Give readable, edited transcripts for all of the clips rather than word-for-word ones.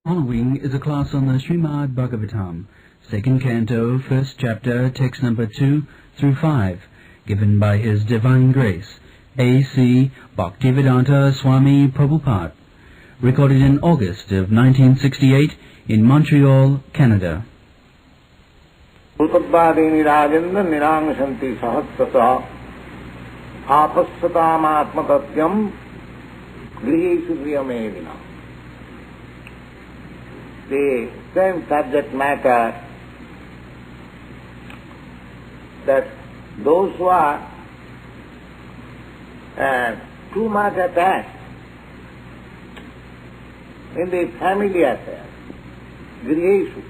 Following is a class on the Srimad Bhagavatam, second canto, first chapter, text number 2 through 5, given by His Divine Grace, A.C. Bhaktivedanta Swami Prabhupada, recorded in August of 1968 in Montreal, Canada. Utpadvadini rajendra nirangsanti sahasrata apassatam atmatatyam grihesu griyamedina. The same subject matter, that those who are too much attached in the family affairs, grihesu,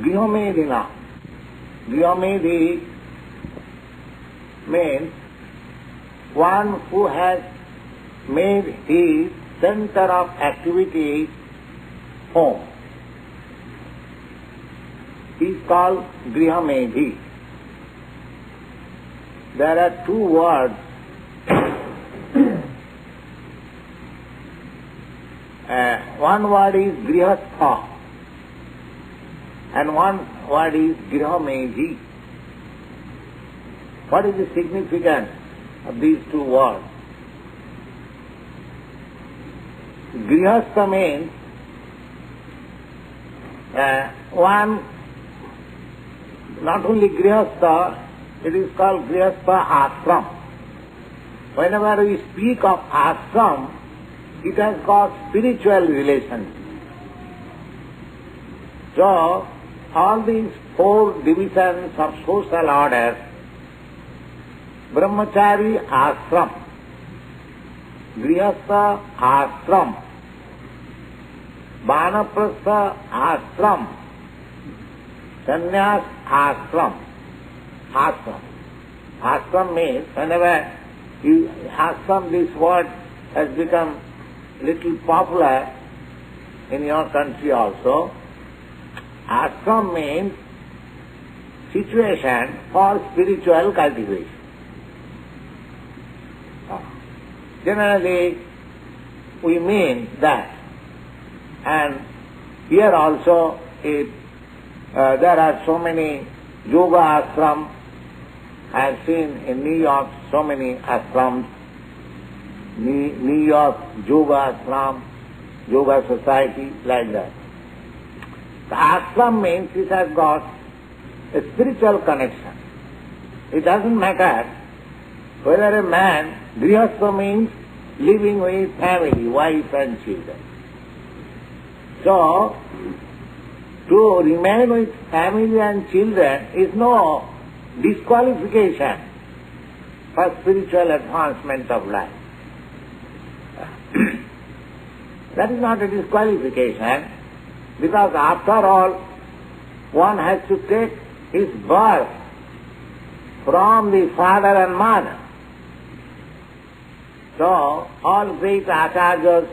grihomedina. Grihomedi means one who has made his center of activity home. He is called Grihamedhi. There are two words one word is Grihastha and one word is Grihamedhi. What is the significance of these two words? Grihastha means one, not only Grihastha, it is called Grihastha Ashram. Whenever we speak of ashram, it has got spiritual relation. So, all these four divisions of social order, Brahmachari Ashram, Grihastha Ashram, Vanaprastha Ashram, Sannyas Ashram. Ashram. Ashram means, whenever you ashram, this word has become little popular in your country also. Ashram means situation for spiritual cultivation. Generally, we mean that. And here also, there are so many yoga ashrams. I have seen in New York so many ashrams. New York Yoga Ashram, Yoga Society, like that. The ashram means it has got a spiritual connection. It doesn't matter whether a man, grihastha means living with family, wife and children. So, to remain with family and children is no disqualification for spiritual advancement of life. That is not a disqualification, because after all, one has to take his birth from the father and mother. So, all great acharyas,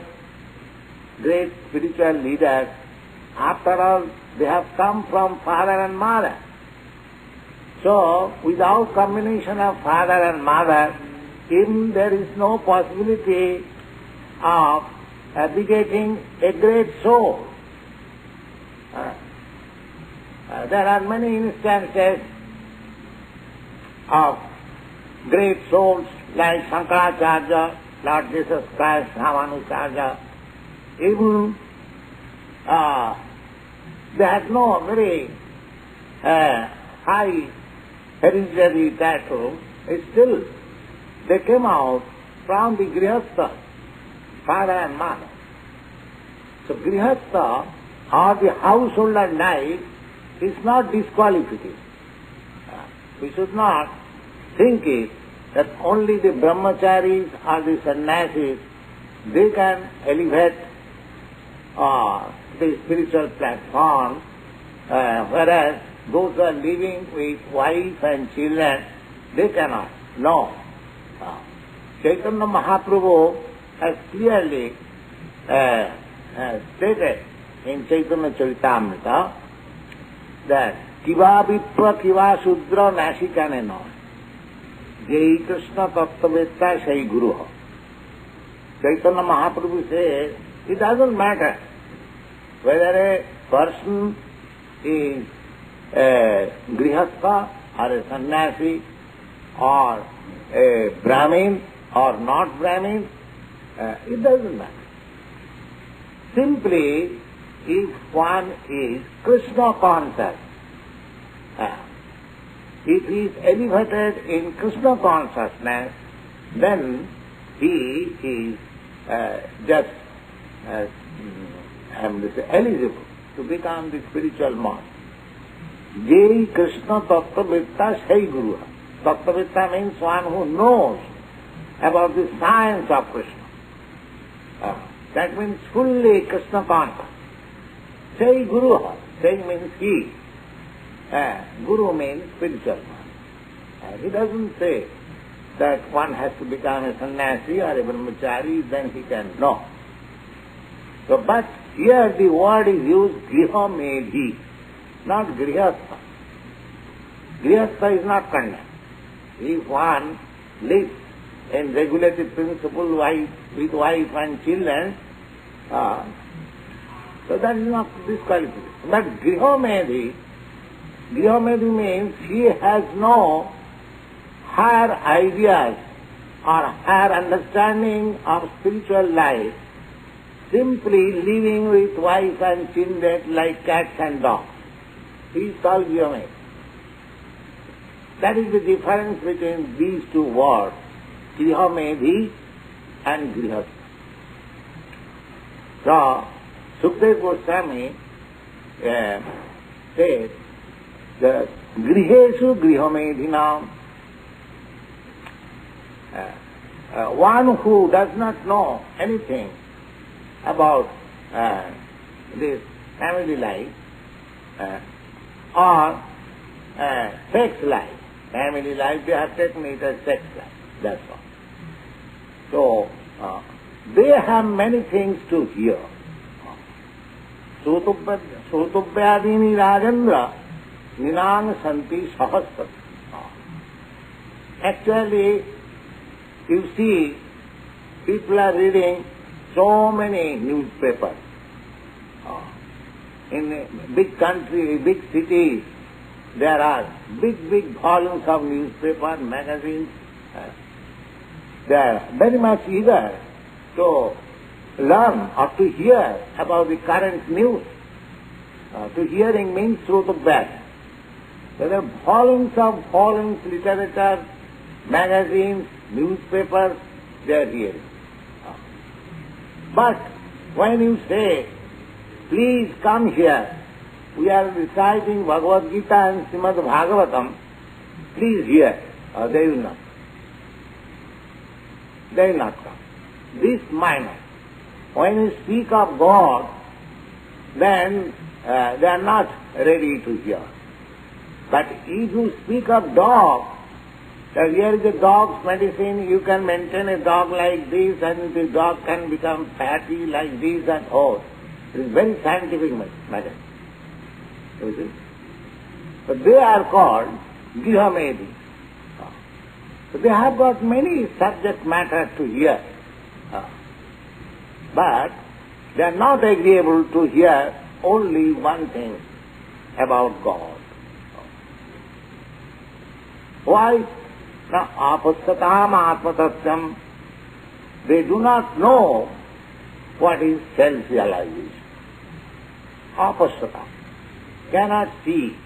great spiritual leaders, after all, they have come from father and mother. So, without combination of father and mother, there is no possibility of begetting a great soul. There are many instances of great souls like Shankaracharya, Lord Jesus Christ, Ramanujarya. Even they had no very high hereditary title, still they came out from the grihastha, father and mother. So grihastha, or the householder life, is not disqualification. We should not think it that only the brahmacharis or the sannyasis, they can elevate the spiritual platform, whereas those who are living with wife and children, they cannot. No. Chaitanya Mahaprabhu has clearly stated in Chaitanya Charitamrita that Kiva Vipra Kiva Shudra Nasikane no. Jai Krishna Tattvavedta Sai Guru. Chaitanya Mahaprabhu says It doesn't matter whether a person is a grihastha or a sannyasi or a Brahmin or not Brahmin, it doesn't matter. Simply, if one is Krishna conscious, if he is elevated in Krishna consciousness, then he is just eligible to become the spiritual master. Jai Krishna Tattvavitta Sai Guru. Tattvavitta means one who knows about the science of Krishna. That means fully Krishna conscious. Sai Guru. Sai means he. Guru means spiritual master. He doesn't say that one has to become a sannyasi or a brahmachari, then he can know. So, but here the word is used grihamedhi, not grihastha. Grihastha is not condemned. If one lives in regulated principle with wife and children, so that is not disqualification. But grihamedhi means he has no higher ideas or higher understanding of spiritual life, simply living with wife and children like cats and dogs. He is called grihamedhi. That is the difference between these two words, grihamedhi and grihastha. So, Sukadeva Goswami says that grihesu grihamedhinam, one who does not know anything about this family life or sex life. Family life, they have taken it as sex life, that's all. So, they have many things to hear. Sutubhyadini Rajendra Ninang Santi Sahasra. Actually, you see, people are reading so many newspapers. In big country, big cities, there are big volumes of newspaper, magazines. They are very much eager to learn or to hear about the current news. To hearing means srutubhyad. There are volumes, literature, magazines, newspapers, they are hearing. But when you say, please come here, we are reciting Bhagavad Gita and Srimad Bhagavatam, please hear, they will not. They will not come. This minor. When you speak of God, then they are not ready to hear. But if you speak of dog, that here is a dog's medicine, you can maintain a dog like this and the dog can become fatty like this and all. It is very scientific matter. You see? But they are called grihamedhi. So they have got many subject matter to hear. But they are not agreeable to hear only one thing about God. Why? Now, apasatam atmatatyam, they do not know what is self-realization. Apasatam, cannot see.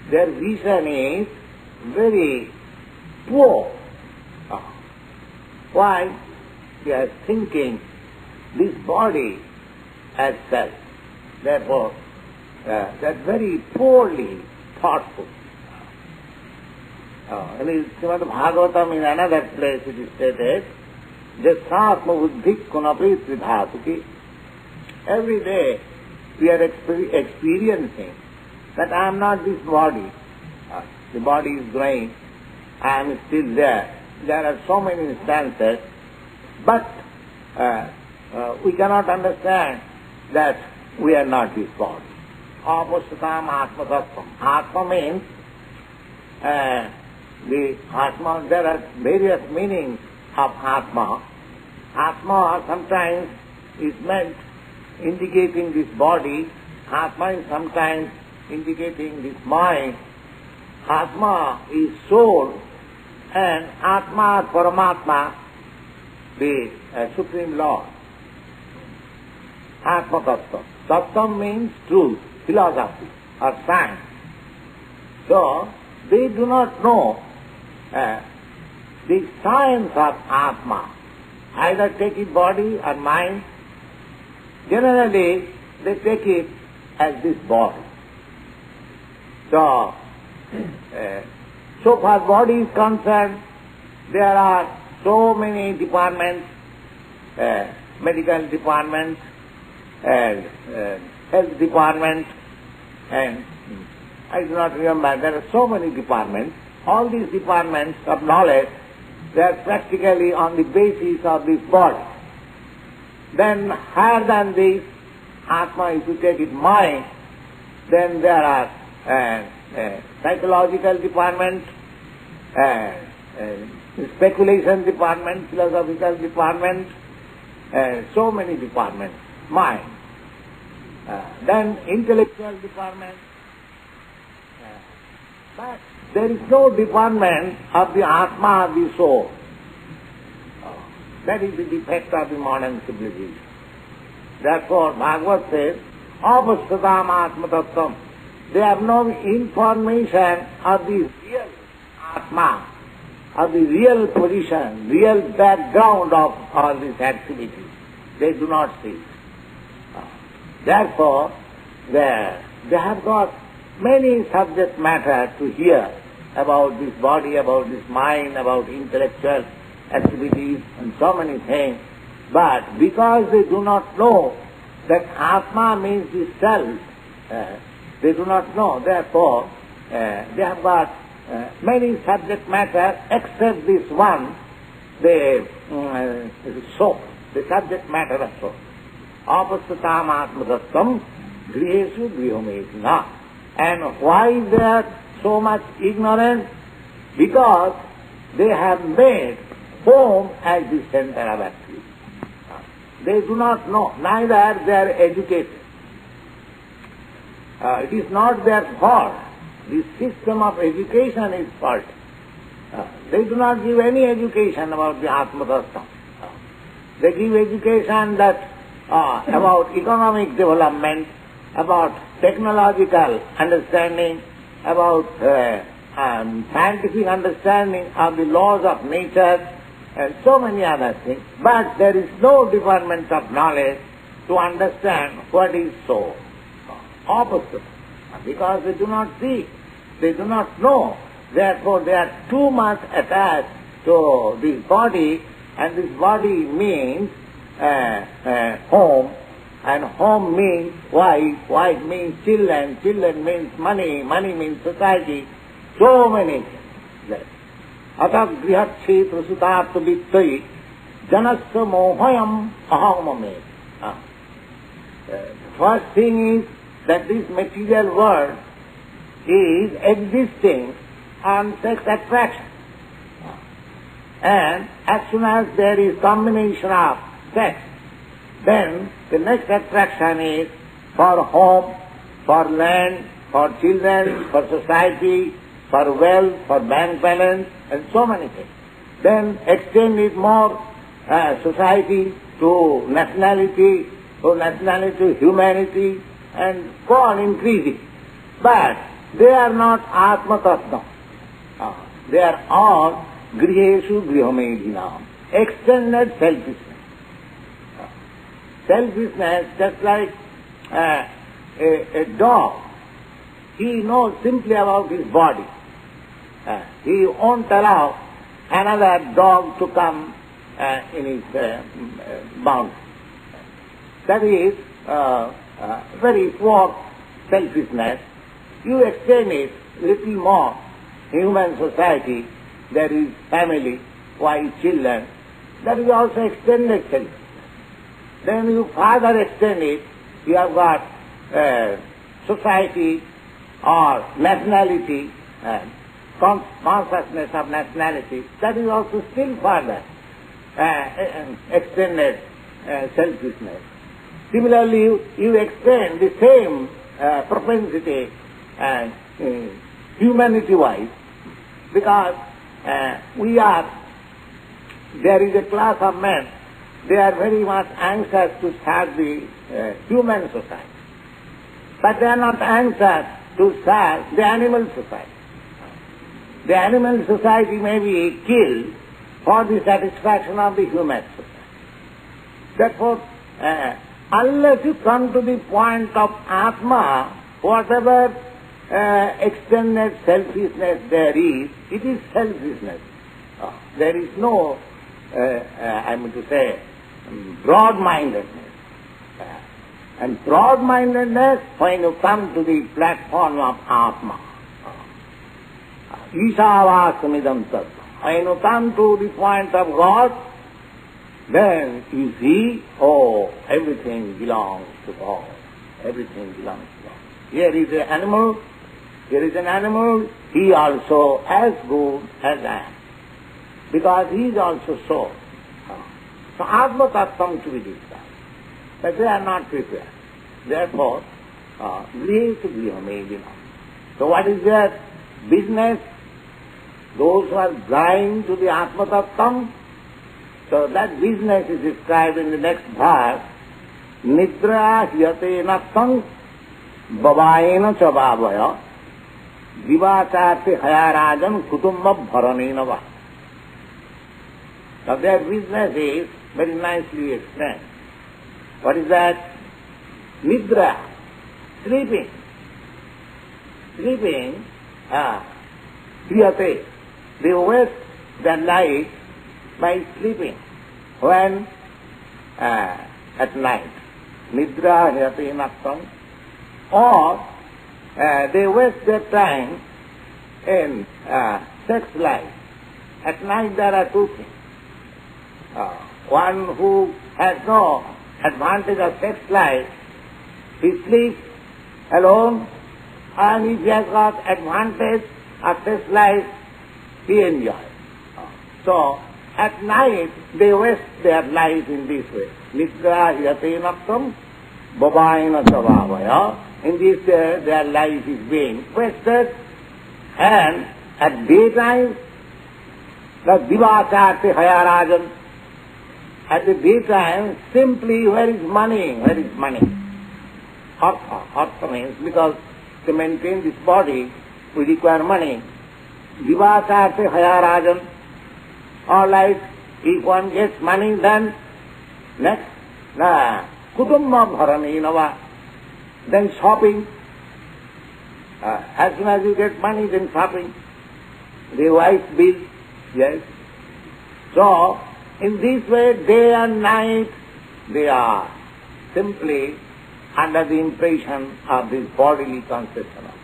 Their vision is very poor. Why? They are thinking this body as self. Therefore, they are very poorly thoughtful. In Srimad Bhagavatam, in another place it is stated, Jasatma buddhi kunaprit vidhatuki. Every day we are experiencing that I am not this body. The body is growing, I am still there. There are so many instances, but we cannot understand that we are not this body. Apasatam atma tattvam. Atma means the Atma, there are various meanings of Atma. Atma sometimes is meant indicating this body, Atma is sometimes indicating this mind. Atma is soul, and Atma, Paramatma, the Supreme Lord. Atma Tattva. Tattva means truth, philosophy, or science. So, they do not know the science of Atma. Either take it body or mind. Generally, they take it as this body. So, so far body is concerned, there are so many departments, medical departments, health department, and I do not remember, there are so many departments. All these departments of knowledge, they are practically on the basis of this body. Then higher than this, Atma, if you take it mind, then there are psychological department, speculation department, philosophical department, so many departments, mind. Then intellectual department. But there is no department of the Atma, of the soul. That is the defect of the modern civilization. Therefore, Bhagavad says, Avastatam Atma Tattvam. They have no information of the real Atma, of the real position, real background of all these activities. They do not see. Therefore, they have got many subject matter to hear about this body, about this mind, about intellectual activities and so many things. But because they do not know that Atma means the self, they do not know. Therefore, they have got many subject matter except this one, the soul, the subject matter of soul. Apastatam atmadatam grihesu grihomedina. And why they are so much ignorant? Because they have made home as the center of activity. They do not know, neither they are educated. It is not their fault. The system of education is fault. They do not give any education about the Atma Tattva. They give education that about economic development, about technological understanding, about scientific understanding of the laws of nature, and so many other things. But there is no department of knowledge to understand what is soul. Opposite. Because they do not see, they do not know. Therefore they are too much attached to this body, and this body means home, and home means wife means children means money means society, so many things. Atat grihat kshetra sutat vittai janasya mohayam ahamame. First thing is that this material world is existing on sex attraction. And as soon as there is combination of sex, then the next attraction is for home, for land, for children, for society, for wealth, for bank balance, and so many things. Then extend it more, society to nationality to humanity, and go on increasing. But they are not Atma Tattva. They are all Grihesu Grihomedinam, extended selfishness. Selfishness, just like a dog, he knows simply about his body. He won't allow another dog to come in his bounds. That is very poor selfishness. You extend it little more. Human society, there is family, wife, children. That is also extended selfishness. Then you further extend it, you have got society or nationality, consciousness of nationality. That is also still further extended selfishness. Similarly, you extend the same propensity humanity-wise, because there is a class of men, they are very much anxious to start the human society. But they are not anxious to start the animal society. The animal society may be killed for the satisfaction of the human society. Therefore, unless you come to the point of Atma, whatever extended selfishness there is, it is selfishness. There is no, I mean to say, broad-mindedness. And broad-mindedness, when you come to the platform of Atma, Ishavastamidam Tattva. When you come to the point of God, then you see, oh, everything belongs to God. Everything belongs to God. Here is an animal, he also as good as I am. Because he is also so. So Atma Tattvam to be discussed. But they are not prepared. Therefore, griha to griha may be not. So what is their business? Those who are blind to the Atma Tattvam, so that business is described in the next verse. Nidra hyate nattam babayena chabavaya divacharte hayarajan kutumba bharanena va. Now their business is very nicely explained. What is that? Nidra, sleeping. Sleeping, hyate. They waste their life by sleeping. When? At night. Nidra hyate nattam. Or they waste their time in sex life. At night there are two things. One who has no advantage of sex life, he sleeps alone, and if he has got advantage of sex life, he enjoys. So, at night, they waste their life in this way. Nidra hyate nattam babayena chabavaya. In this way, their life is being wasted, and at daytime, the divacharte hayarajan. At the daytime, simply, where is money? Where is money? Artha means, because to maintain this body, we require money. Divacharte hayarajan. Or like, if one gets money, then next, kutumba bharanena va. Then shopping. As soon as you get money, then shopping. The wife's bill, yes. So, in this way, day and night, they are simply under the impression of this bodily conception of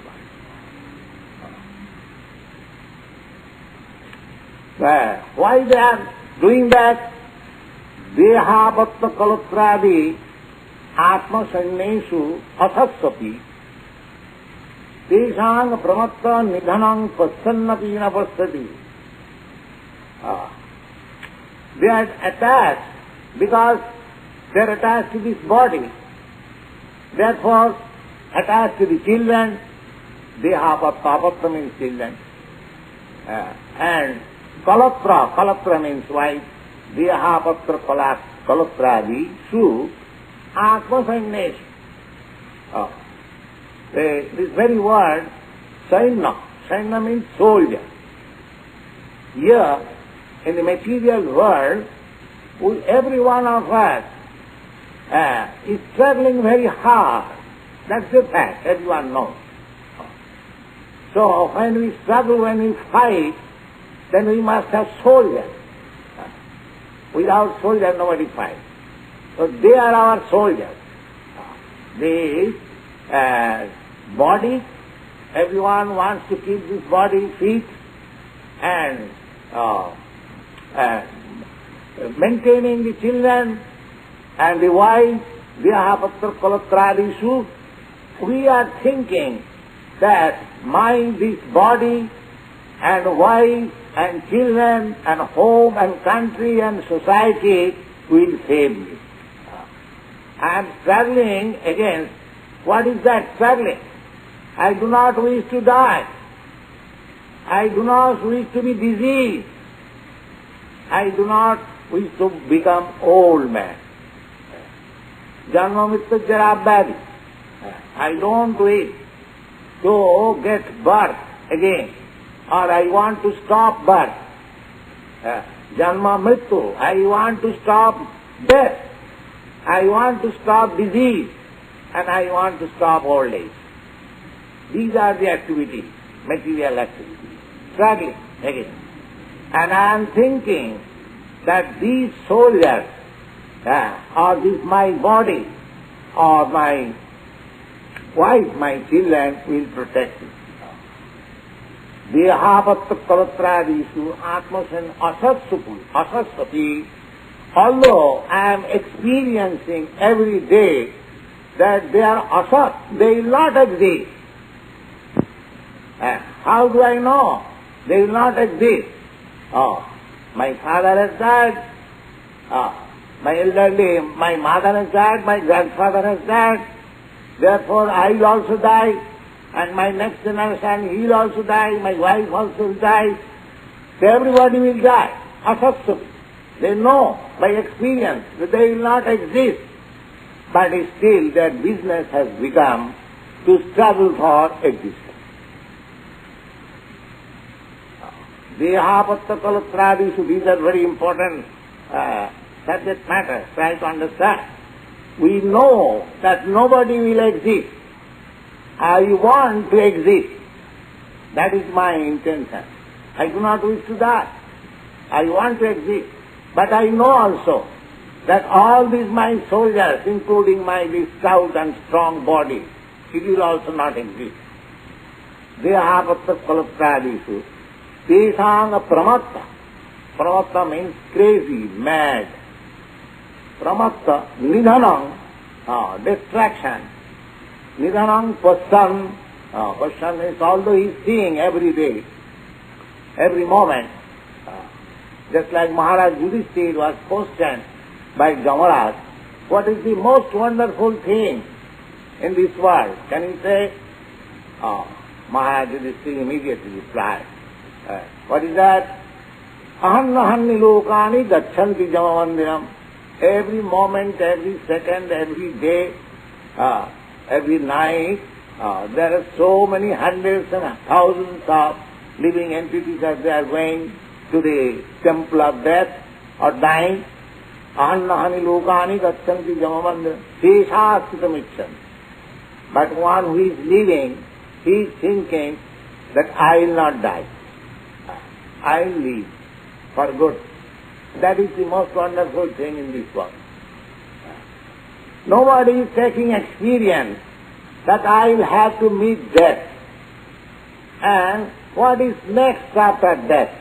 life. Why they are doing that? Dehapatta kalatradi atma sanneshu athassapi teshang pramatta nidhanang passannapi na passati. They are attached because they are attached to this body. Therefore, attached to the children, dehapatta means children. And kalatra means wife. Dehapatra kalatradi su atma sannesh. This very word, saina means soldier. Here, in the material world, every one of us is struggling very hard. That's the fact, everyone knows. So when we struggle, when we fight, then we must have soldiers. Without soldiers, nobody fights. So they are our soldiers. This body, everyone wants to keep this body fit and maintaining the children and the wife, Dehapatra Kalatradisu. We are thinking that this body and wife and children and home and country and society will save me. I am struggling against. What is that struggling? I do not wish to die. I do not wish to be diseased. I do not wish to become old man. Janma mrityu jara vyadhi. I don't wish to get birth again, or I want to stop birth. Janma mrityu, I want to stop death. I want to stop disease, and I want to stop old age. These are the activities, material activities, struggling again. And I am thinking that these soldiers, or this my body, or my wife, my children will protect me. Dehapatta pavatradisu atmasan asasati. Although I am experiencing every day that they are asat, they will not exist. How do I know? They will not exist. My father has died. My elderly, my mother has died. My grandfather has died. Therefore, I will also die. And my next generation, he will also die. My wife also will die. So everybody will die. Asatsu. They know by experience that they will not exist. But still their business has become to struggle for existence. Dehapatta kalatradisu, these are very important subject matters. Try to understand. We know that nobody will exist. I want to exist. That is my intention. I do not wish to die. I want to exist. But I know also that all these my soldiers, including my this stout and strong body, it will also not exist. Dehapatta kalatradisu. Tesang pramatta. Pramatta means crazy, mad. Pramatta, nidhanam, distraction. Nidhanam pasyan. Pasyan means although he is seeing every day, every moment, just like Maharaj Yudhishthira was questioned by Jamaraj, what is the most wonderful thing in this world? Can you say? Maharaj Yudhishthira immediately replied, what is that? Ahannahanni lokani gachanti jamamandiram. Every moment, every second, every day, every night, there are so many hundreds and thousands of living entities as they are going to the temple of death or dying. Ahannahani lokani gachanti jamamandiram. Sheshasthitamichan. But one who is living, he is thinking that I will not die. I will live for good. That is the most wonderful thing in this world. Nobody is taking experience that I will have to meet death. And what is next after death?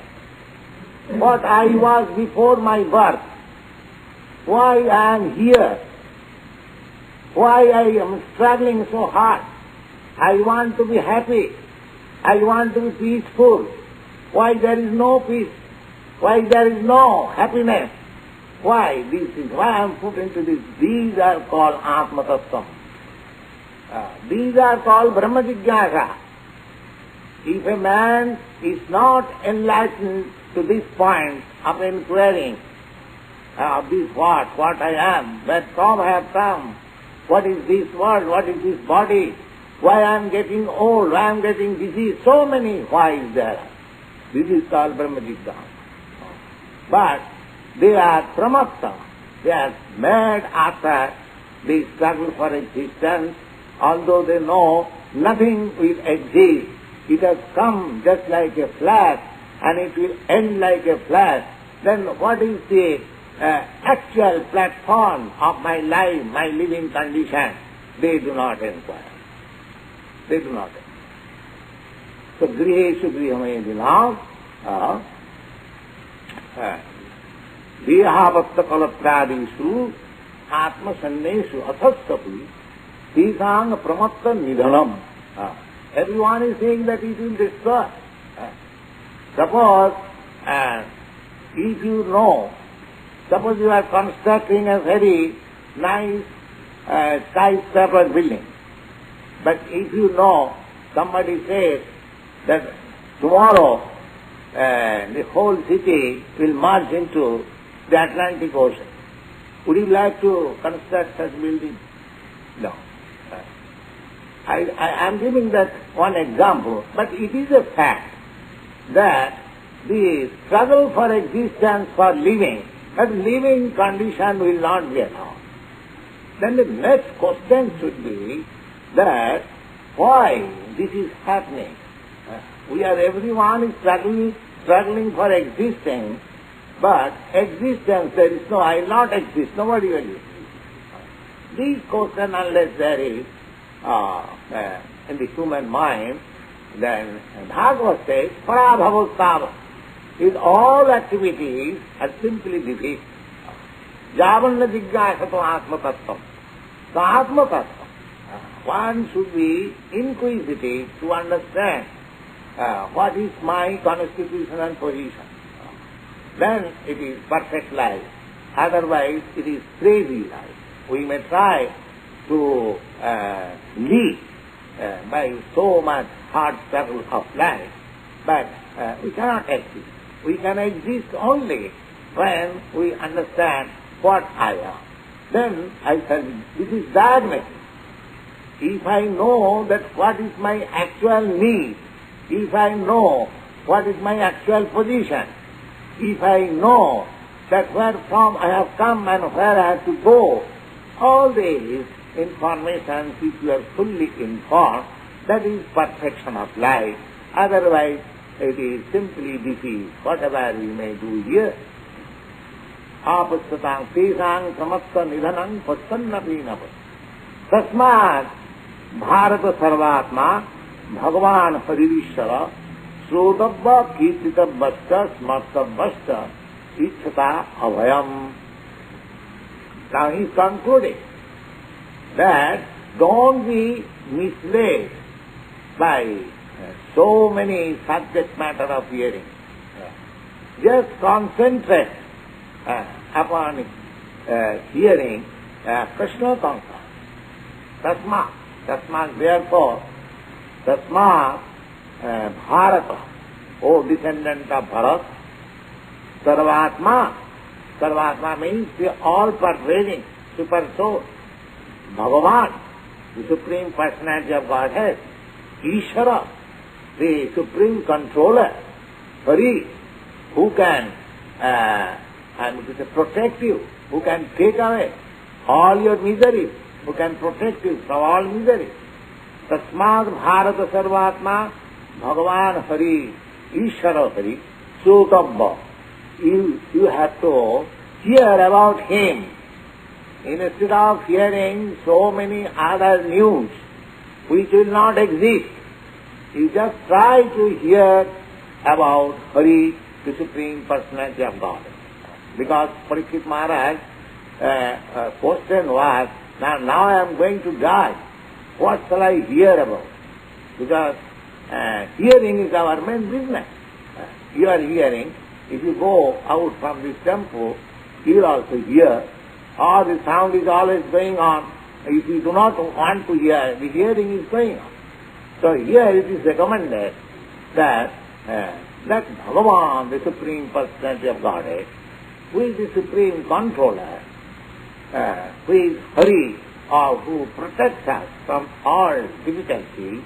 What I was before my birth. Why I am here. Why I am struggling so hard. I want to be happy. I want to be peaceful. Why there is no peace? Why there is no happiness? Why this is why I am put into this. These are called Atma Tattvam. These are called Brahma Jigyasa. If a man is not enlightened to this point of inquiring of this what I am, where from I have come, what is this world, what is this body, why I am getting old, why I am getting disease, so many whys there are. This is called Brahma Jigyasa. But they are pramatta, they are mad after the struggle for existence, although they know nothing will exist. It has come just like a flash and it will end like a flash. Then what is the actual platform of my life, my living condition? They do not inquire. They do not inquire. So griheshu grihamayadinam dehapatta kalatradisu atmasanneshu athastapi tisang pramatta nidhanam. Everyone is saying that it will destroy. Suppose if you know, suppose you are constructing a very nice skyscraper building. But if you know, somebody says that tomorrow the whole city will merge into the Atlantic Ocean, would you like to construct such building? No. I am giving that one example, but it is a fact that the struggle for existence, for living, that living condition will not be allowed. Then the next question should be that why this is happening. Everyone is struggling for existing, but existence, there is no, I will not exist, nobody will exist. These questions, unless there is in the human mind, then Bhagavad says, parabhavostava, is all activities are simply defeat. Javanna jigyasato atmatattvam. So atmatattvam. One should be inquisitive to understand what is my constitution and position. Then it is perfect life. Otherwise it is crazy life. We may try to live by so much hard struggle of life, but we cannot exist. We can exist only when we understand what I am. Then I tell you, this is diagnosis. If I know that what is my actual need, if I know what is my actual position, if I know that where from I have come and where I have to go, all these information, if you are fully informed, that is perfection of life. Otherwise, it is simply defeat, whatever we may do here. Apastataṁ tesaṁ samatta nidhanam pasannapi napa. Tasmat bharata sarvatma bhagavan haririshara srodabba kirtitabbasta smartabbasta ichhata abhayam. Now he is concluding that don't be misled by so many subject matter of hearing. Just concentrate upon hearing Krishna Tantra. Tasma, therefore, Tasma Bharata, O descendant of Bharat, Sarvatma means the all-pervading super soul. Bhagavan, the Supreme Personality of Godhead. Ishvara, the Supreme Controller. Hari, who can protect you, who can take away all your miseries, who can protect you from all miseries. Tasmad Bharata Sarvatma Bhagavan Hari, Ishvara Hari, Sutabba. You have to hear about him. Instead of hearing so many other news which will not exist, you just try to hear about Hari, the Supreme Personality of God. Because Parikshit Maharaj question was, now I am going to die. What shall I hear about? Because hearing is our main business. You are hearing. If you go out from this temple, you will also hear. Or the sound is always going on. If you do not want to hear, the hearing is going on. So here it is recommended that Bhagavan, the Supreme Personality of Godhead, who is the Supreme Controller, who is Hari, or who protects us from all difficulties,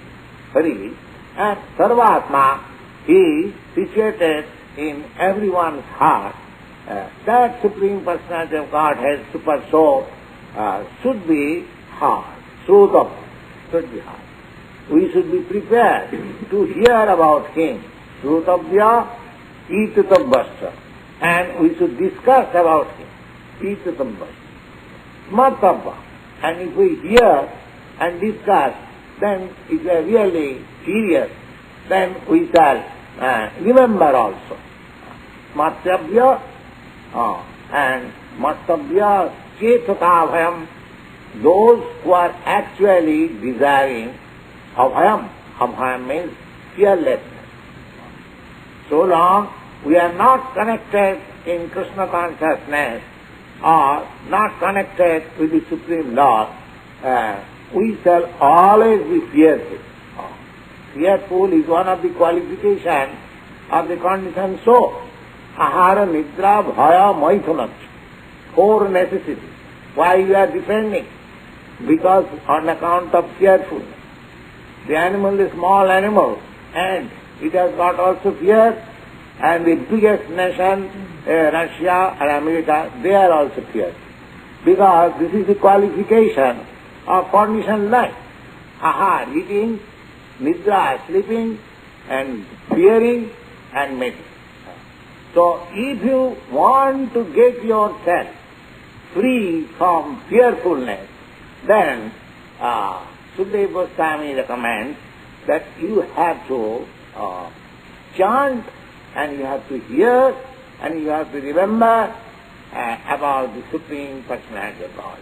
Hari, and Sarvatma, he is situated in everyone's heart. That Supreme Personality of Godhead, Super Soul, should be hard, Srodab, should be hard. We should be prepared to hear about him, Srodabhya Itatabbasta, and we should discuss about him, Itatabbasta. Smartabha, and if we hear and discuss, then if we are really serious, then we shall remember also. Smartabhya and Smartabhya Chetata, those who are actually desiring abhayam. Abhayam means fearlessness. So long we are not connected in Krishna consciousness or not connected with the Supreme Lord, we shall always be fearful. Fearful is one of the qualifications of the conditioned soul. Ahara, nidra, bhaya, maithunach. 4 necessities. Why you are defending? Because on account of fearfulness. The animal is small animal and it has got also fear, and the biggest nation, Russia and America, they are also fearful. Because this is the qualification of conditioned life. Ahar, eating, nidra, sleeping, and fearing and mating. So if you want to get yourself free from fearfulness, then Sukadeva Goswami recommends that you have to chant, and you have to hear, and you have to remember about the Supreme Personality of God.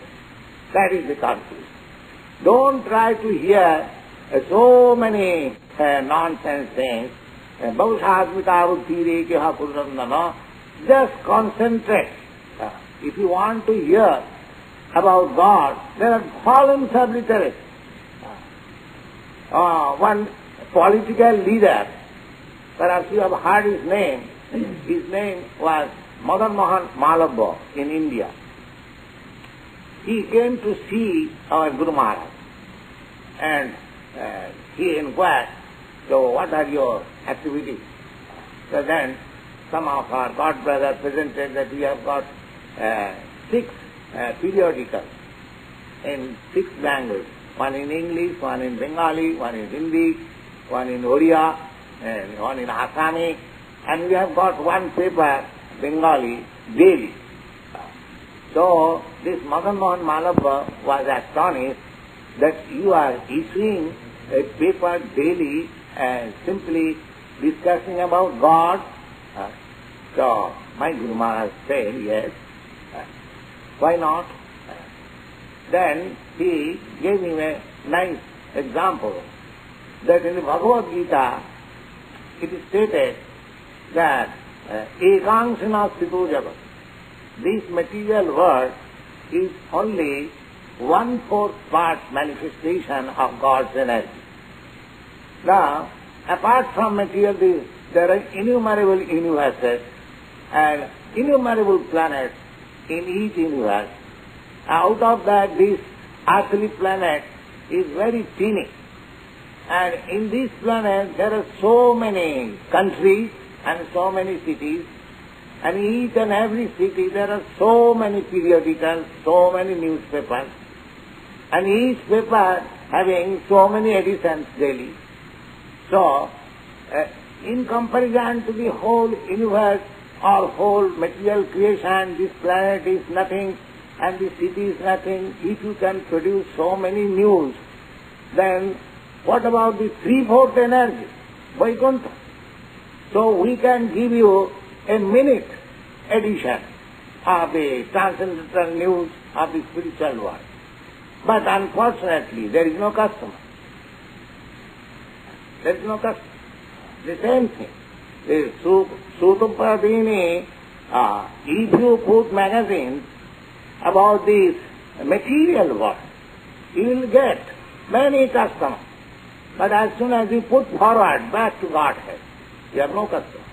That is the conclusion. Don't try to hear so many nonsense things. Just concentrate. If you want to hear about God, there are volumes of literature. One political leader, perhaps you have heard his name. His name was Madan Mohan Malabha in India. He came to see our Guru Maharaj, and he inquired, so what are your activities? So then some of our God brothers presented that we have got 6 periodicals in 6 languages, one in English, one in Bengali, one in Hindi, one in Oriya, and one in Assami, and we have got 1 paper, Bengali, daily. So this Madan Mohan Malabha was astonished that you are issuing a paper daily and simply discussing about God. So my Guru Maharaj said, yes, why not? Then he gave him a nice example that in the Bhagavad Gita it is stated that ekangsana sthito jagat, this material world is only 1/4 part manifestation of God's energy. Now, apart from material, there are innumerable universes and innumerable planets in each universe. Out of that, this earthly planet is very teeny. And in this planet, there are so many countries and so many cities. And each and every city, there are so many periodicals, so many newspapers. And each paper having so many editions daily. So, in comparison to the whole universe or whole material creation, this planet is nothing and the city is nothing. If you can produce so many news, then what about the 3/4 energy, Vaikuntha? So we can give you a minute edition of the transcendental news of the spiritual world. But unfortunately, there is no customer. There is no customer. The same thing. The Sutupadini, if you put magazines about this material world, you will get many customers. But as soon as you put forward back to Godhead, you have no customer.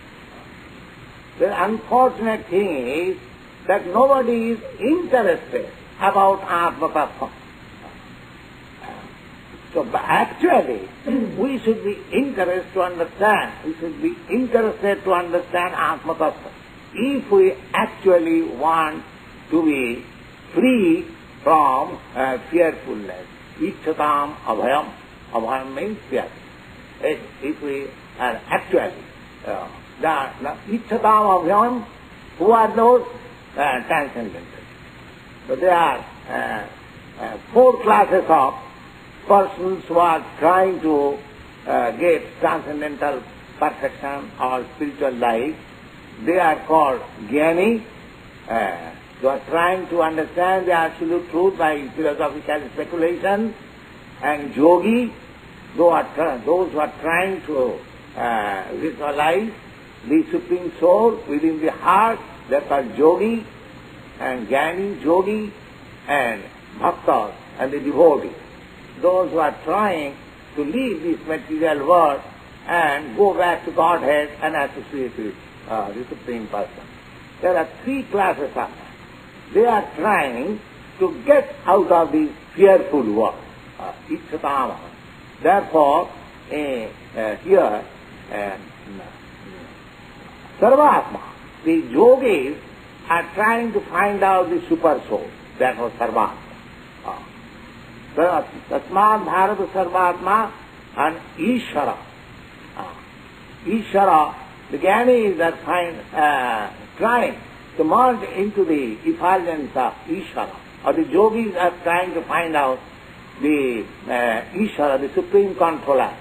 The unfortunate thing is that nobody is interested about Atma Tattva. So actually, we should be interested to understand, Atma Tattva. If we actually want to be free from fearfulness, Ichchatam Abhayam. Abhayam means fear. If we are actually, the Ichchatam Abhayam, who are those? Transcendental. So there are 4 classes of persons who are trying to get transcendental perfection or spiritual life. They are called Jnani. They are trying to understand the absolute truth by philosophical speculation. And Yogi, those who are trying to visualize the Supreme Soul within the heart, they are called Yogi, and Jnani, Yogi, and Bhaktas, and the devotees. Those who are trying to leave this material world and go back to Godhead and associate with the Supreme Person. There are three classes of them. They are trying to get out of this fearful world, Ichatama. Therefore, here, Sarvatma, the yogis are trying to find out the super soul. That was Sarvatma. Tasmad Bharata Sarvatma and Ishara. Ishara, the Gyanis are trying to merge into the effulgence of Ishara, or the yogis are trying to find out the Ishara, the supreme controller,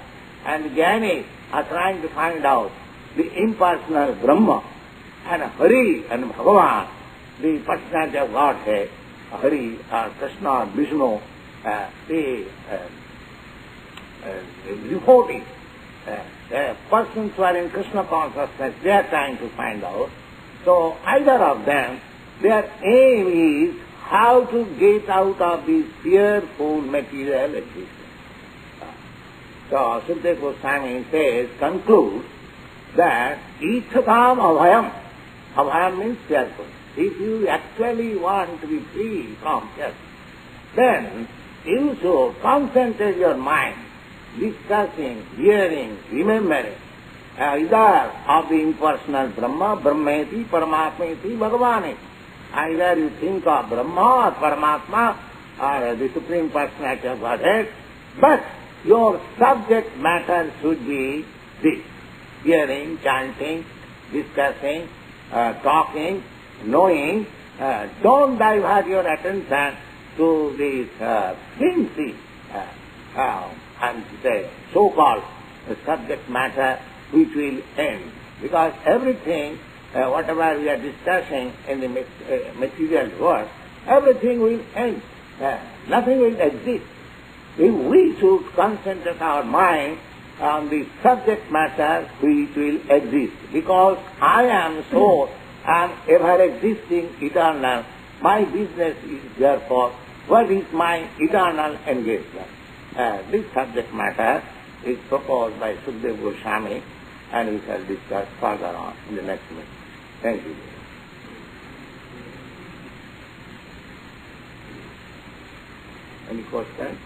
and the Gyanis are trying to find out the impersonal Brahma, and Hari and Bhagavan, the personality of Godhead, Hari or Krishna or Vishnu, the devotees, persons who are in Krishna consciousness, they are trying to find out. So either of them, their aim is how to get out of this fearful material existence. So Sukadeva Goswami says, concludes that Ichatam Abhayam. Abhayam means fearful. If you actually want to be free from fear, then you should concentrate your mind, discussing, hearing, remembering, either of the impersonal Brahma, Brahmeti, Paramatmeti, Bhagavani. Either you think of Brahma or Paramatma or the Supreme Personality of Godhead, but your subject matter should be this: hearing, chanting, discussing, talking, knowing. Don't divert your attention to these things, and say, so-called subject matter which will end. Because everything, whatever we are discussing in the material world, everything will end. Nothing will exist. We should concentrate our mind on the subject matter which will exist. Because I am so, I am ever existing, eternal. My business is therefore, what is my eternal engagement? This subject matter is proposed by Sukadeva Goswami, and we shall discuss further on in the next meeting. Thank you. Any questions?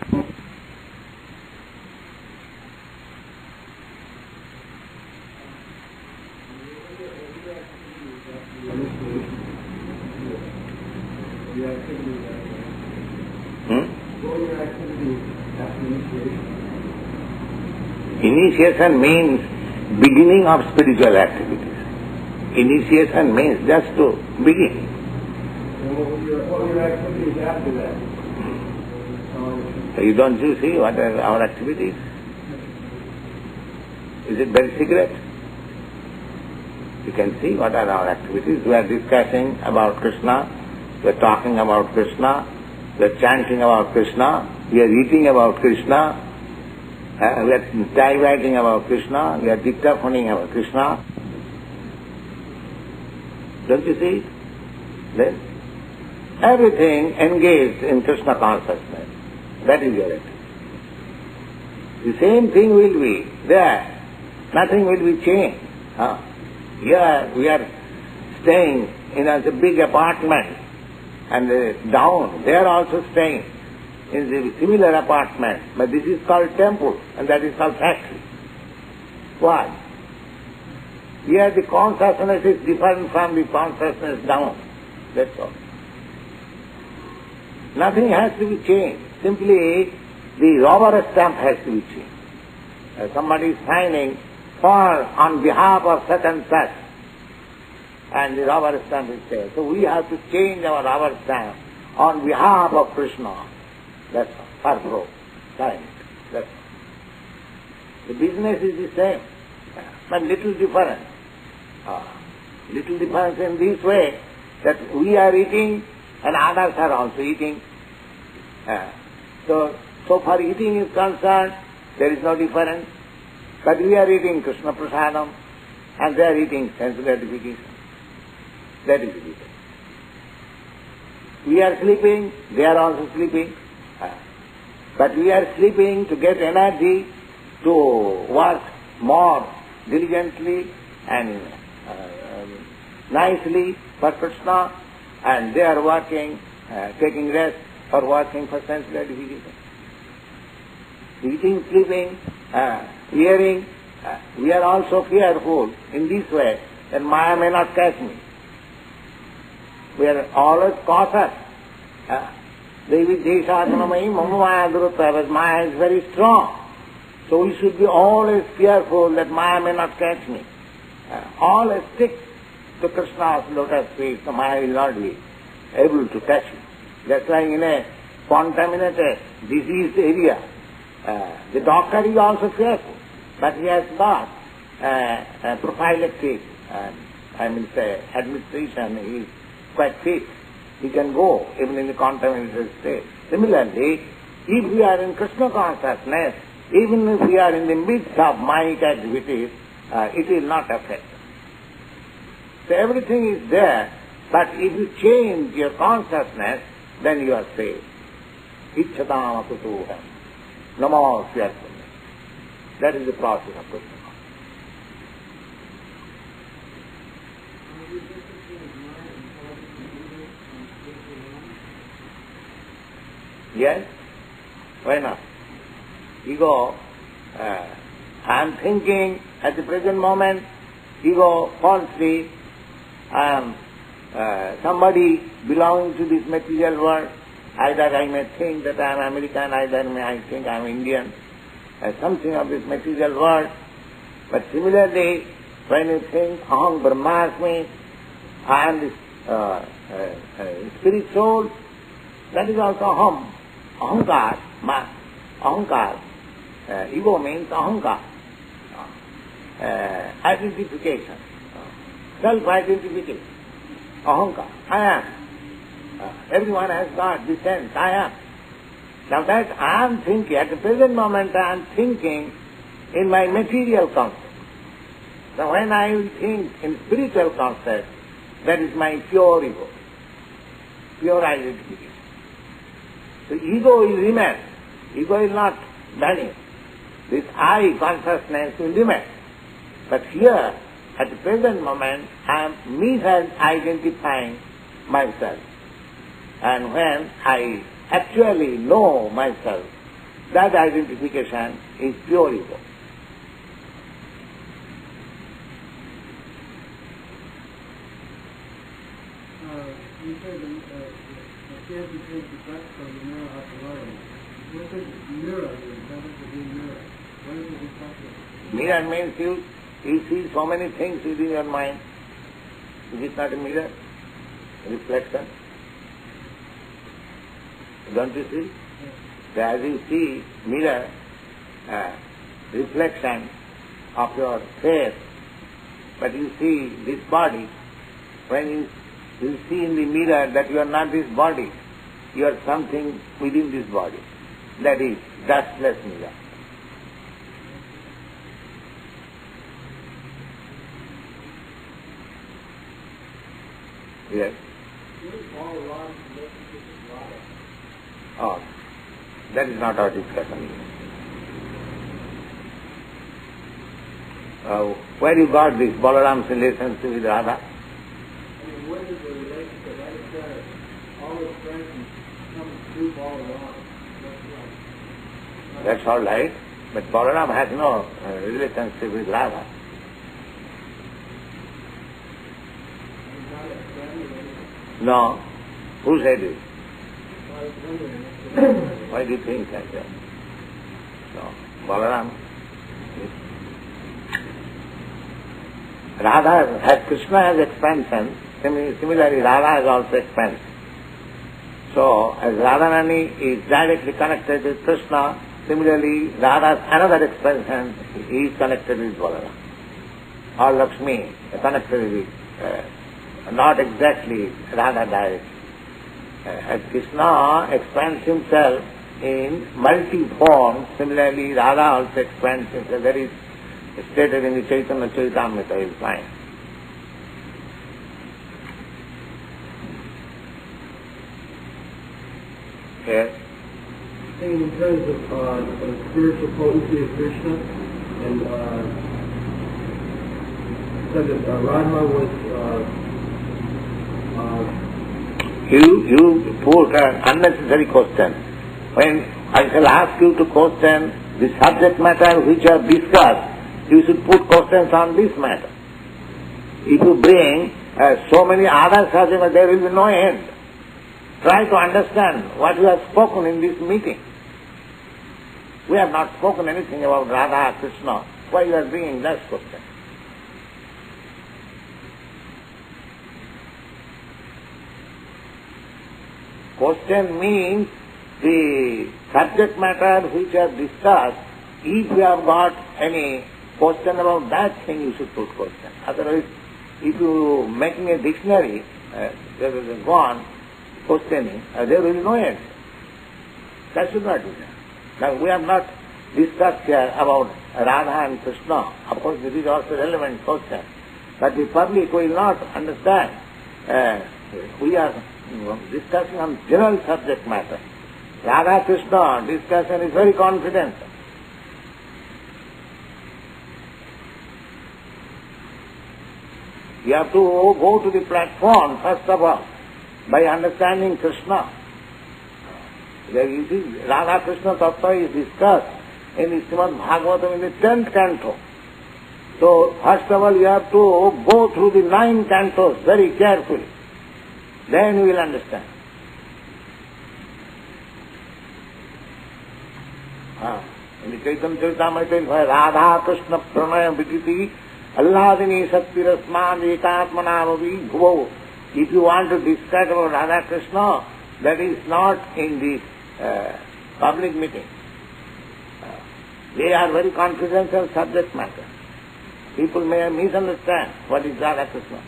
Initiation means beginning of spiritual activities. Initiation means just to begin. All your activities after that. So don't you see what are our activities? Is it very secret? You can see what are our activities. We are discussing about Krishna, we are talking about Krishna, we are chanting about Krishna, we are eating about Krishna, we are dividing about Krishna, we are dictaphoning about Krishna. Don't you see? Then everything engaged in Krishna consciousness. That is your activity. The same thing will be there. Nothing will be changed. Here we are staying in a big apartment, and down they are also staying in the similar apartment, but this is called temple and that is called factory. Why? Here the consciousness is different from the consciousness down. That's all. Nothing has to be changed. Simply the rubber stamp has to be changed. Somebody is signing on behalf of such and such, and the rubber stamp is there. So we have to change our rubber stamp on behalf of Krishna. That's all. For sign it. That's all. The business is the same, but little difference. Little difference in this way that we are eating and others are also eating. So far eating is concerned, there is no difference. But we are eating Krishna Prasadam and they are eating sense gratification. That is the difference. We are sleeping, they are also sleeping. But we are sleeping to get energy to work more diligently and nicely for Krishna, and they are working, taking rest or working for sense gratification. Eating, sleeping, hearing, we are also fearful in this way that Maya may not catch me. We are always cautious. Devi Jeshasanamai Mamamaya Durutta, Maya is very strong. So we should be always fearful that Maya may not catch me. Always stick to Krishna's lotus feet, so Maya will not be able to touch you. That's why in a contaminated, diseased area, the doctor is also fearful, but he has got prophylactic, administration. He is quite fit. He can go even in the contaminated state. Similarly, if we are in Krishna consciousness, even if we are in the midst of Mayic activities, it will not affect us. So everything is there, but if you change your consciousness, then you are saved. Ichchatam atutuham. Namo syarpanya. That is the process of Krishna. Yes? Why not? Ego, I am thinking at the present moment, ego falsely, I am somebody belonging to this material world. Either I may think that I am American, either I think I am Indian, something of this material world. But similarly, when you think, Aham Brahmasmi, I am this spirit soul, that is also Aham. Ahankar, ahankar, ego means ahankar, identification, self-identification, ahankar, I am. Everyone has got this sense, I am. Now that I am thinking, at the present moment I am thinking in my material concept. Now when I will think in spiritual concept, that is my pure ego, pure identification. So ego will remain. Ego will not vanish. This I consciousness will remain. But here, at the present moment, I am misidentifying myself. And when I actually know myself, that identification is pure ego. You said the chance to take the back from the mirror out the light. What is mirror? That is the big mirror. What is the concept? Mirror means you see so many things within your mind. Is it not a mirror? Reflection. Don't you see? Yes. So as you see mirror, reflection of your face, but you see this body, when you see in the mirror that you are not this body, you are something within this body. That is dustless mirror. Yes? Oh, that is not our discussion. Where you got this Balaram's relationship with Radha? What is the relationship? I just said all the friends come through Balaram. That's all right. But Balaram has no relationship with Radha. No. Who said it? Why do you think like that? No. Balaram. Radha has, Krishna has expansion. Similarly, Radha has also expansion. So, as Radharani is directly connected with Krishna, similarly, Radha's another expansion is connected with Balaram. Or Lakshmi is connected with, not exactly Radha directly. As Krishna expands himself in multi-forms, similarly Radha also expands himself. That is stated in the Chaitanya Charitamrita, you will find. Yes? The saying in terms of the spiritual potency of Krishna, and said that Radha was. You put an unnecessary question. When I shall ask you to question the subject matter which you have discussed, you should put questions on this matter. If you bring so many other subject matter, there will be no end. Try to understand what we have spoken in this meeting. We have not spoken anything about Radha Krishna. Why you are bringing that question? Question means the subject matter which you have discussed. If you have got any question about that thing, you should put question. Otherwise, if you making a dictionary, there will go on questioning, there will be no end. That should not be done. Now, we have not discussed here about Radha and Krishna. Of course, this is also a relevant question. But the public will not understand. We are discussing on general subject matter. Radha Krishna discussion is very confidential. You have to go to the platform first of all by understanding Krishna. You see, Radha Krishna Tattva is discussed in the Srimad Bhagavatam in the 10th canto. So first of all you have to go through the 9 cantos very carefully. Then you will understand. In the Chaitanya Charitamrita it is Radha Krishna Pranaya Viditi Alladini Sattirasman Ekatmanavavi Bhuvo. If you want to discuss about Radha Krishna, that is not in this public meeting. They are very confidential subject matter. People may misunderstand what is Radha Krishna.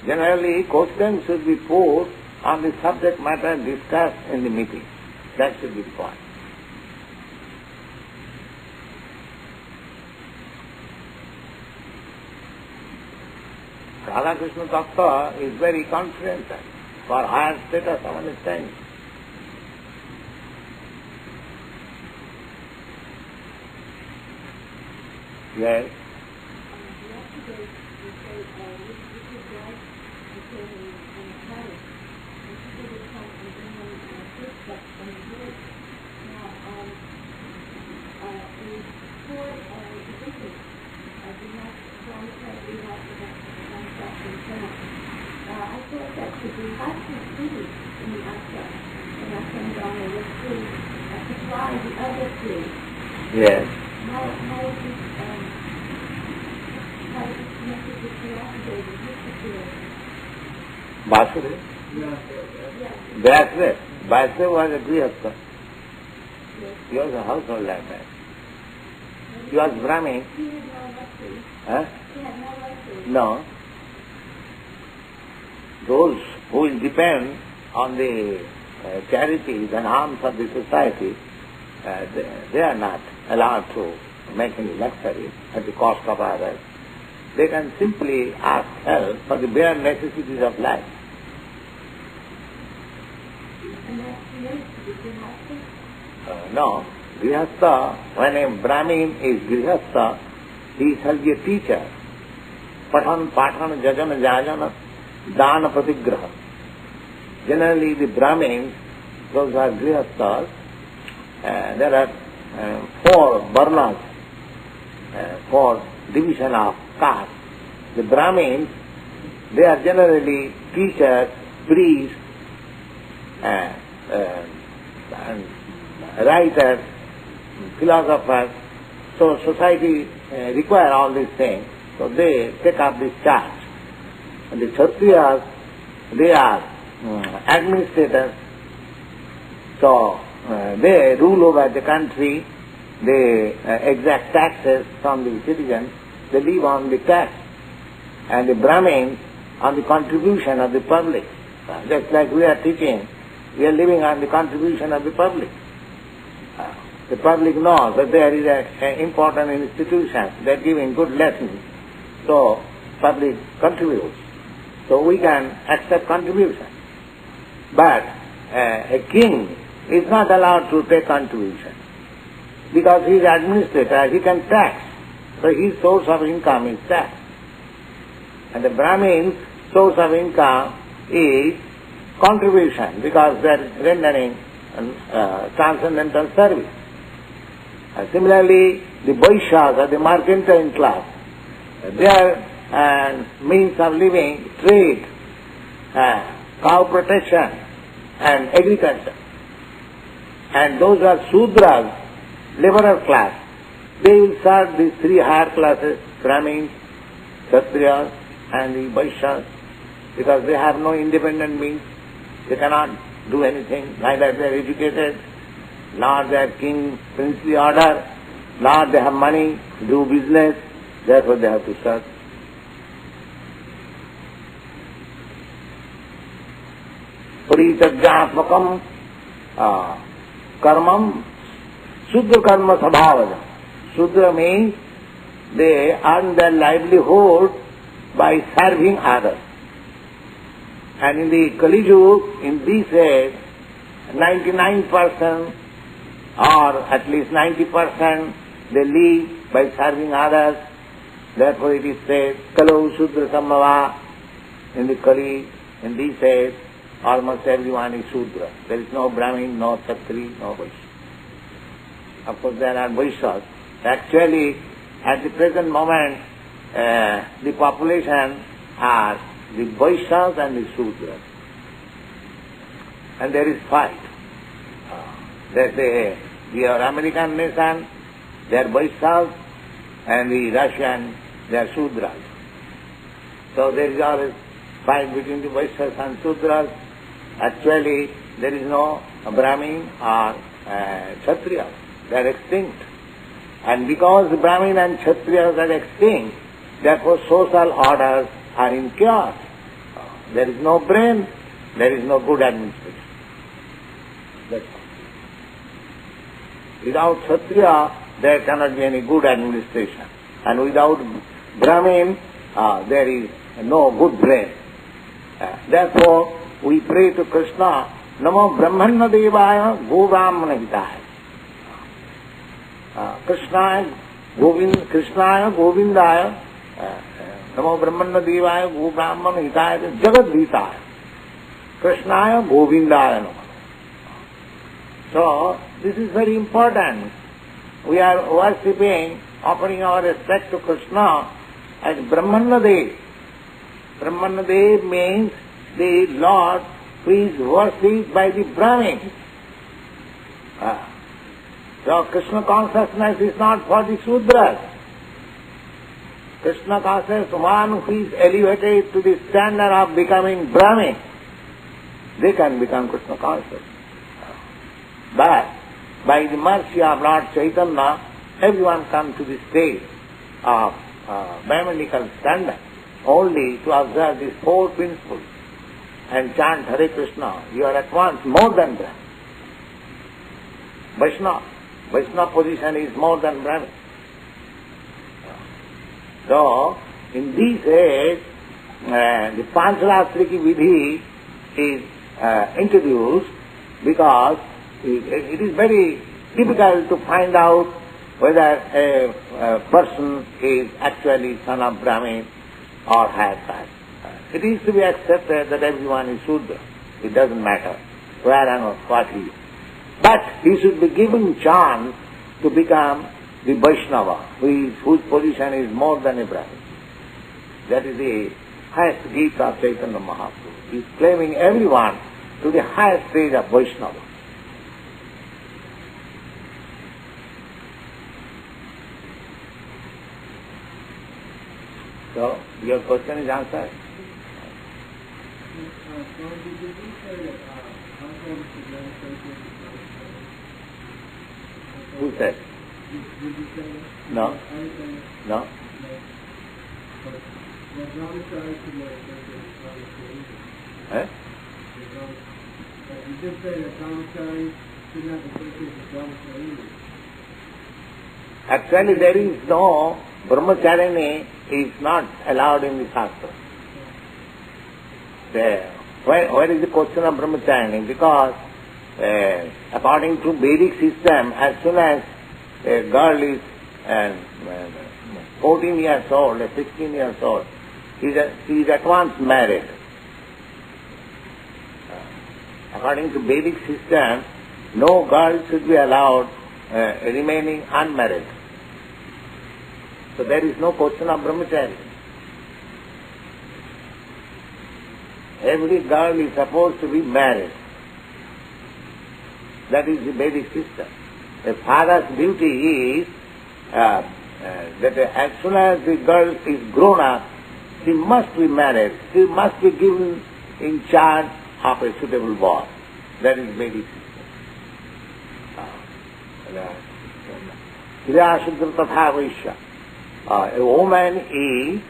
Generally, questions should be put on the subject matter discussed in the meeting. That should be the point. Radha Krishna Tattva is very confidential for higher status of understanding. Yes. Yes. Vasudeva? Vasudeva. Vasudeva was a grihastha. He was a household like that. He was Brahmin. Huh? No. Those who will depend on the charities and alms of the society, they are not allowed to make any luxury at the cost of others. They can simply ask help for the bare necessities of life. No. Grihastha, when a Brahmin is Grihastha, he shall be a teacher. Pathan, Pathan, Jajana, Jajana, Dana, Patigraha. Generally the Brahmins, those are Grihasthas, there are 4 varnas, 4 division of caste. The Brahmins, they are generally teachers, priests, and writers, philosophers. So society require all these things. So they take up this charge. And the Kshatriyas, they are administrators. So they rule over the country, they exact taxes from the citizens, they live on the tax. And the Brahmins on the contribution of the public. Just like we are teaching, we are living on the contribution of the public. The public knows that there is an important institution, they are giving good lessons. so public contributes. So we can accept contribution. But a king is not allowed to take contribution because he is administrator, he can tax. So his source of income is tax. And the Brahmin's source of income is contribution because they are rendering transcendental service. Similarly, the Vaishyas or the mercantile class, their means of living, trade, cow protection and agriculture. And those who are Sudras, laborer class, they will serve these three higher classes, Brahmins, Kshatriyas and the Vaishyas, because they have no independent means. They cannot do anything, neither they are educated, nor they are king, princely order, nor they have money to do business, therefore they have to serve. Paritajyatmakam karmam Sudra karma sabhavada. Sudra means they earn their livelihood by serving others. And in the Kali Yuga, in this age, 99% or at least 90% they live by serving others. Therefore it is said, Kalau Sudra Sambhava. In the Kali, in this age, almost everyone is Sudra. There is no Brahmin, no Kshatri, no Vaishya. Of course there are Vaishyas. Actually, at the present moment, the population are the Vaishyas and the Sudras. And there is fight. They say, we are American nation, they are Vaishyas, and the Russian, they are Sudras. So there is always fight between the Vaishyas and Sudras. Actually, there is no Brahmin or Kshatriyas. They are extinct. And because the Brahmin and Kshatriyas are extinct, therefore social orders are in chaos. There is no brain, there is no good administration. That's all. Without Kshatriya, there cannot be any good administration. And without Brahmin, there is no good brain. Therefore, we pray to Krishna, Namo Brahmana Devaya Go Brahmana Hitaya. Krishnaya Govindaya Namo Brahmana Devaya Go Brahmana Hitaya Jagat Hitaya. Krishnaya Govindaya Namo. So, this is very important. We are worshipping, offering our respect to Krishna as Brahmana Dev. Brahmana Dev means the Lord who is worshipped by the Brahmins. So Krishna consciousness is not for the Sudras. Krishna consciousness, one who is elevated to the standard of becoming Brahmin, they can become Krishna conscious. But by the mercy of Lord Chaitanya, everyone comes to the stage of Brahminical standard only to observe these four principles and chant Hare Krishna. You are at once more than Brahmin. Vaishnava position is more than Brahmin. So, in this age, the Pancharatriki Vidhi is introduced because it is very difficult to find out whether a person is actually son of Brahmin or higher caste. It is to be accepted that everyone is Sudra. It doesn't matter where and what he is. But he should be given chance to become the Vaishnava, whose position is more than a Brahmin. That is the highest gift of Chaitanya Mahaprabhu. He is claiming everyone to the highest stage of Vaishnava. So, your question is answered? Who said? No. No. Eh? You did say that brahmachari should not associate with brahmachari. Actually, there is no brahmacharini is not allowed in the Shastra. Where is the question of brahmacharini? Because according to Vedic system, as soon as a girl is 14 years old, 16 years old, she is at once married. According to Vedic system, no girl should be allowed remaining unmarried. So there is no question of brahmacharya. Every girl is supposed to be married. That is the Vedic system. A father's duty is that as soon as the girl is grown up, she must be married. She must be given in charge of a suitable boy. That is Vedic system. A woman is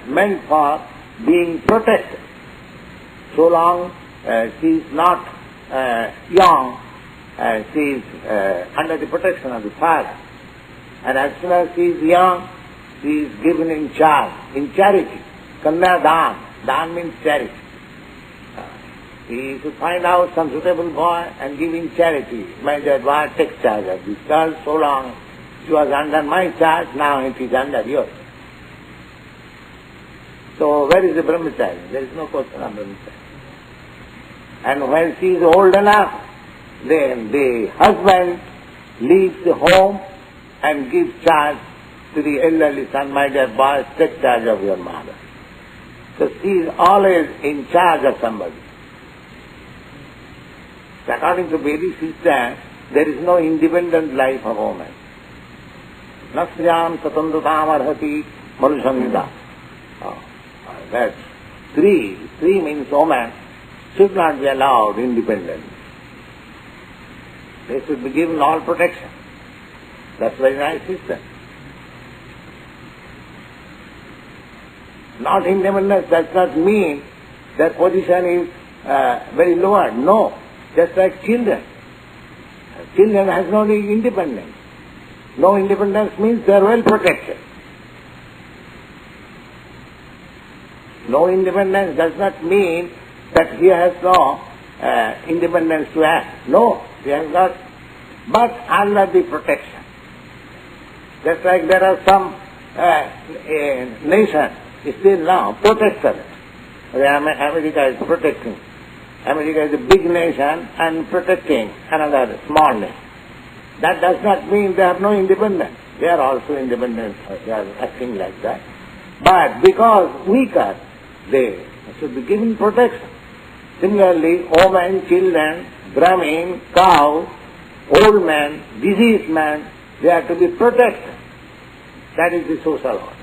meant for being protected. So long she is not young, she is under the protection of the father. And as soon as she is young, she is given in charge, in charity. Kanya Dan. Dan means charity. He should find out some suitable boy and give in charity. My dear boy, take charge of this girl. So long she was under my charge, now it is under yours. So where is the brahmacharya? There is no question of brahmacharya. And when she is old enough, then the husband leaves the home and gives charge to the elderly son, my dear boy, take charge of your mother. So she is always in charge of somebody. So according to Vedic system, there is no independent life of woman. Nasriyam satandratam arhati manusangita. That's three. Three means woman should not be allowed independence. They should be given all protection. That's very nice system. Not independence does not mean their position is very lower. No. Just like children. Children has no independence. No independence means they are well protected. No independence does not mean that he has no independence to act. No, he has not. But under the protection. Just like there are some nations still now protected. America is protecting. America is a big nation and protecting another small nation. That does not mean they have no independence. They are also independent. They are acting like that. But because weaker, they should be given protection. Similarly, women, children, Brahmin, cow, old man, diseased man, they are to be protected. That is the social order.